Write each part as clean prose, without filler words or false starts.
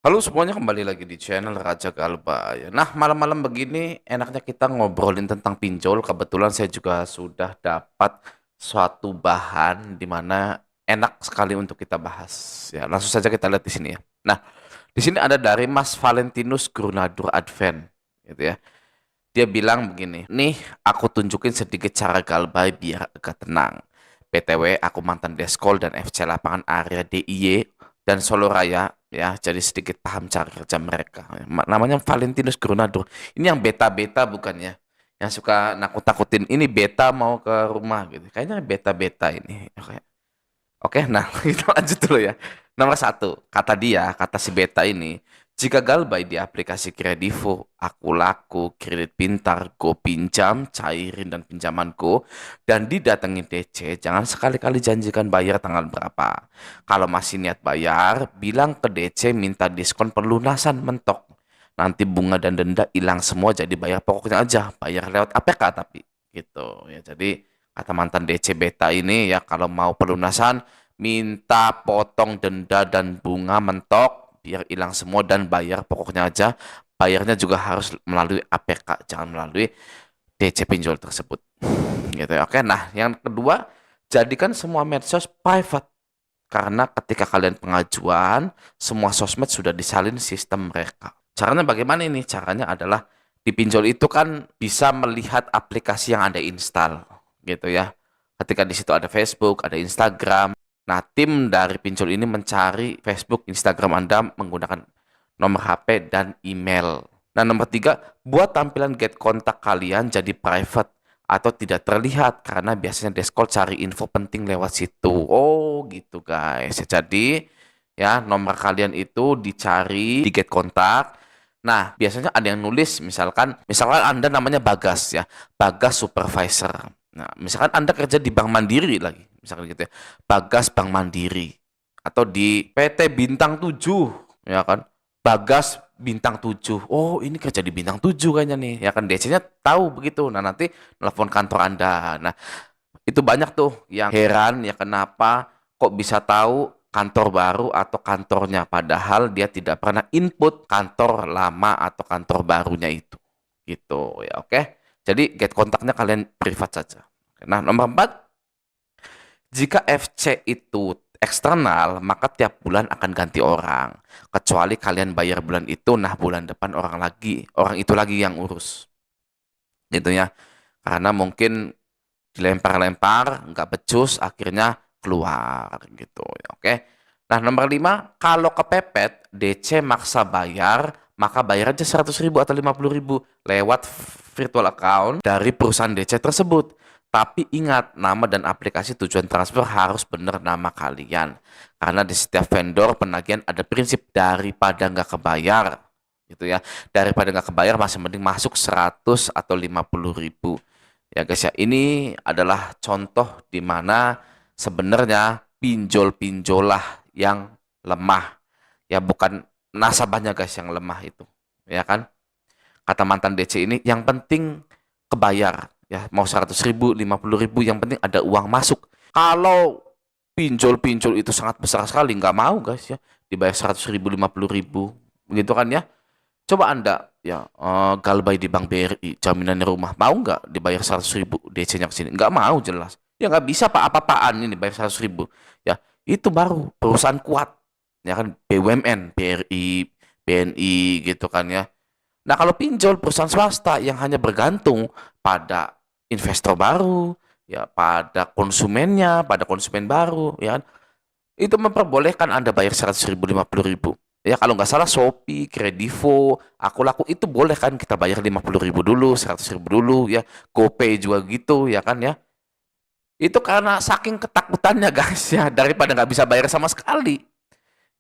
Halo semuanya, kembali lagi di channel Raja Galba ya. Nah, malam-malam begini enaknya kita ngobrolin tentang pinjol. Kebetulan saya juga sudah dapat suatu bahan di mana enak sekali untuk kita bahas. Ya, langsung saja kita lihat di sini ya. Nah, di sini ada dari Mas Valentinus Grunadur Advent gitu ya. Dia bilang begini, nih aku tunjukin sedikit cara galbay biar agak tenang. BTW aku mantan Deskol dan FC lapangan area DIY dan Solo Raya ya, jadi sedikit paham cara kerja mereka. Namanya Valentinus Grunado. Ini yang beta-beta bukannya? Yang suka nakut-nakutin ini beta mau ke rumah gitu. Kayaknya beta-beta ini. Oke, nah kita lanjut dulu ya. Nomor satu, kata dia, kata si beta ini, jika galbay di aplikasi Kredivo, Aku Laku, Kredit Pintar, Go Pinjam, Cairin dan pinjamanku, dan didatengin DC, jangan sekali-kali janjikan bayar tanggal berapa. Kalau masih niat bayar, bilang ke DC minta diskon pelunasan mentok. Nanti bunga dan denda hilang semua, jadi bayar pokoknya aja, bayar lewat APK tapi gitu ya. Jadi kata mantan DC beta ini ya, kalau mau pelunasan minta potong denda dan bunga mentok biar hilang semua dan bayar pokoknya aja. Bayarnya juga harus melalui APK, jangan melalui DC pinjol tersebut. Gitu ya. Oke, nah yang kedua, jadikan semua medsos private. Karena ketika kalian pengajuan, semua sosmed sudah disalin sistem mereka. Caranya bagaimana ini? Caranya adalah di pinjol itu kan bisa melihat aplikasi yang Anda install, gitu ya. Ketika di situ ada Facebook, ada Instagram. Nah, tim dari pinjol ini mencari Facebook, Instagram Anda menggunakan nomor HP dan email. Nah, nomor tiga, buat tampilan get kontak kalian jadi private atau tidak terlihat karena biasanya Deskol cari info penting lewat situ. Oh, gitu guys. Jadi ya nomor kalian itu dicari di get kontak. Nah, biasanya ada yang nulis misalkan Anda namanya Bagas ya. Bagas supervisor. Nah, misalkan Anda kerja di Bank Mandiri lagi, misalkan gitu ya. Bagas Bank Mandiri atau di PT Bintang 7 ya kan. Bagas Bintang 7. Oh, ini kerja di Bintang 7 kayaknya nih. Ya kan DC-nya tahu begitu. Nah, nanti telepon kantor Anda. Nah, itu banyak tuh yang heran ya kenapa kok bisa tahu kantor baru atau kantornya padahal dia tidak pernah input kantor lama atau kantor barunya itu. Gitu ya, oke. Jadi get kontaknya kalian privat saja. Nah, nomor 4, jika FC itu eksternal, maka tiap bulan akan ganti orang. Kecuali kalian bayar bulan itu, nah bulan depan orang itu lagi yang urus. Gitu ya. Karena mungkin dilempar-lempar, nggak becus, akhirnya keluar gitu ya. Oke. Nah, nomor 5, kalau kepepet DC maksa bayar, maka bayar aja 100.000 atau 50.000 lewat virtual account dari perusahaan DC tersebut. Tapi ingat, nama dan aplikasi tujuan transfer harus benar nama kalian. Karena di setiap vendor penagihan ada prinsip daripada nggak kebayar. Gitu ya. Daripada nggak kebayar masih mending masuk 100 atau 50.000. Ya guys ya, ini adalah contoh di mana sebenarnya pinjol-pinjolah yang lemah. Ya bukan nasabahnya guys yang lemah itu. Ya kan? Kata mantan DC ini, yang penting kebayar. Ya mau 100.000, 50.000, yang penting ada uang masuk. Kalau pinjol-pinjol itu sangat besar sekali, nggak mau guys ya. Dibayar 100.000, 50.000. Begitu kan ya? Coba Anda ya galbay di Bank BRI, jaminannya rumah, mau nggak dibayar 100.000 DC-nya ke sini? Nggak mau jelas. Ya nggak bisa Pak, apa-apaan ini bayar 100.000. Ya itu baru perusahaan kuat. Ya kan BUMN, BRI, BNI gitu kan ya. Nah kalau pinjol perusahaan swasta yang hanya bergantung pada investor baru, ya pada konsumennya, pada konsumen baru, ya kan, itu memperbolehkan Anda bayar 100.000, 50.000. Ya kalau nggak salah Shopee, Kredivo, Aku Laku itu boleh kan kita bayar 50.000 dulu, 100.000 dulu ya. GoPay juga gitu ya kan ya. Itu karena saking ketakutannya guys ya, daripada nggak bisa bayar sama sekali.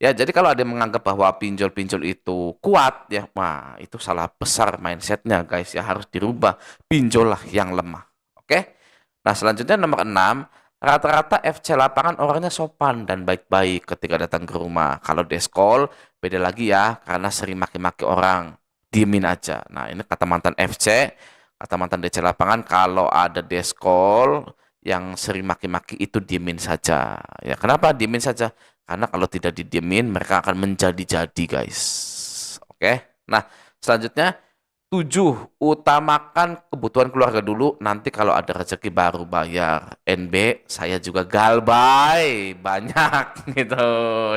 Ya jadi kalau ada yang menganggap bahwa pinjol-pinjol itu kuat ya, wah itu salah besar mindsetnya guys ya, harus dirubah. Pinjol lah yang lemah. Oke? Nah, selanjutnya nomor 6, rata-rata FC lapangan orangnya sopan dan baik-baik ketika datang ke rumah. Kalau deskol, beda lagi ya, karena sering maki-maki orang. Diemin aja. Nah, ini kata mantan FC, kata mantan DC lapangan, kalau ada deskol yang sering maki-maki itu diemin saja. Ya, kenapa diemin saja? Karena kalau tidak didiemin, mereka akan menjadi-jadi, guys. Oke. Nah, selanjutnya 7. Utamakan kebutuhan keluarga dulu. Nanti kalau ada rezeki baru bayar. NB, saya juga galbay. Banyak gitu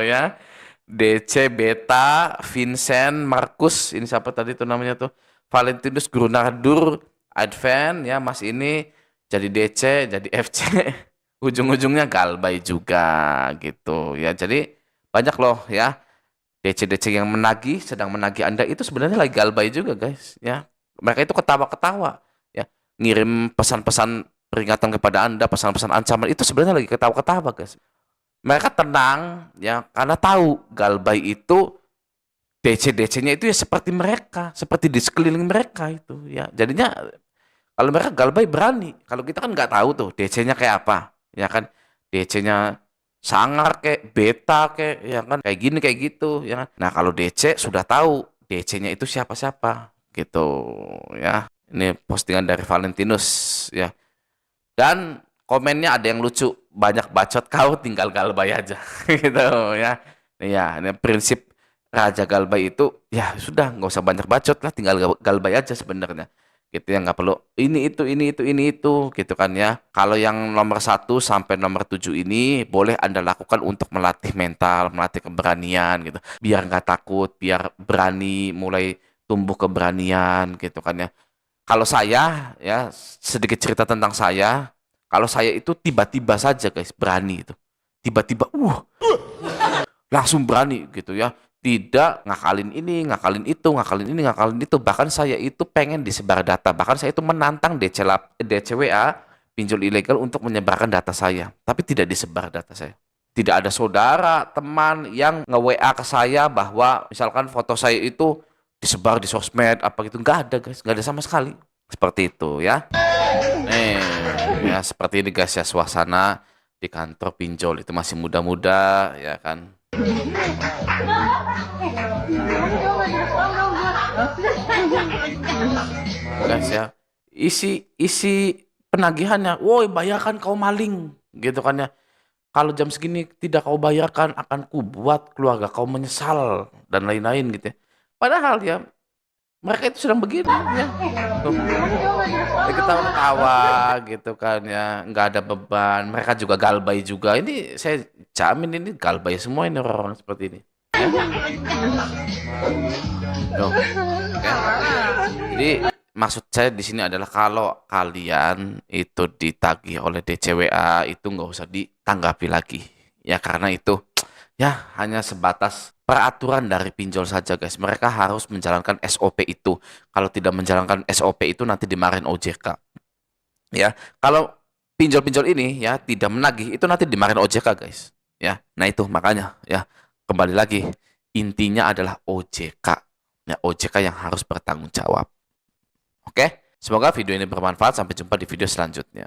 ya. DC, Beta, Vincent, Markus. Ini siapa tadi tuh namanya tuh? Valentinus, Grunadur, Advent ya. Mas ini jadi DC, jadi FC. Ujung-ujungnya galbay juga gitu ya. Jadi banyak loh ya. DC-DC yang menagih, sedang menagih Anda itu sebenarnya lagi galbay juga, guys. Ya, mereka itu ketawa-ketawa, ya, ngirim pesan-pesan peringatan kepada Anda, pesan-pesan ancaman itu sebenarnya lagi ketawa-ketawa, guys. Mereka tenang, ya, karena tahu galbay itu DC-DC-nya itu ya seperti mereka, seperti di sekeliling mereka itu, ya. Jadinya kalau mereka galbay berani, kalau kita kan nggak tahu tuh DC-nya kayak apa, ya kan? DC-nya sangar kayak beta kayak ya kan kayak gini kayak gitu ya kan. Nah, kalau DC sudah tahu DC-nya itu siapa-siapa gitu ya. Ini postingan dari Valentinus ya. Dan komennya ada yang lucu, banyak bacot kau tinggal galbay aja gitu ya. Iya, ini prinsip Raja Galbay itu ya sudah nggak usah banyak bacot lah, tinggal galbay aja sebenarnya gitu ya, nggak perlu ini itu gitu kan ya. Kalau yang nomor 1 sampai nomor 7 ini boleh Anda lakukan untuk melatih mental, melatih keberanian gitu, biar nggak takut, biar berani, mulai tumbuh keberanian gitu kan ya. Kalau saya ya, sedikit cerita tentang saya, kalau saya itu tiba-tiba saja guys berani itu, tiba-tiba langsung berani gitu ya, tidak ngakalin ini, ngakalin itu, ngakalin ini, ngakalin itu. Bahkan saya itu pengen disebar data, bahkan saya itu menantang DCWA, pinjol ilegal, untuk menyebarkan data saya, tapi tidak disebar data saya. Tidak ada saudara, teman yang nge-WA ke saya bahwa misalkan foto saya itu disebar di sosmed apa gitu, nggak ada guys, nggak ada sama sekali. Seperti itu ya. Ya seperti ini guys ya, suasana di kantor pinjol itu masih muda-muda ya kan. Guys ya, isi penagihannya, woi bayarkan kau maling gitu kan ya. Kalau jam segini tidak kau bayarkan, akan kubuat keluarga kau menyesal dan lain-lain gitu ya. Padahal ya mereka itu sedang begini ya. Tuh. Ya, ketawa-ketawa gitu kan ya, nggak ada beban. Mereka juga galbay juga. Ini saya jamin ini galbay semua ini orang-orang seperti ini. Ya. Tuh. Ya. Jadi maksud saya di sini adalah kalau kalian itu ditagih oleh DCWA itu nggak usah ditanggapi lagi. Ya karena itu ya hanya sebatas peraturan dari pinjol saja guys. Mereka harus menjalankan SOP itu. Kalau tidak menjalankan SOP itu nanti dimarahin OJK. Ya, kalau pinjol-pinjol ini ya tidak menagih itu nanti dimarahin OJK guys. Ya, nah itu makanya ya kembali lagi intinya adalah OJK. Ya, OJK yang harus bertanggung jawab. Oke, semoga video ini bermanfaat. Sampai jumpa di video selanjutnya.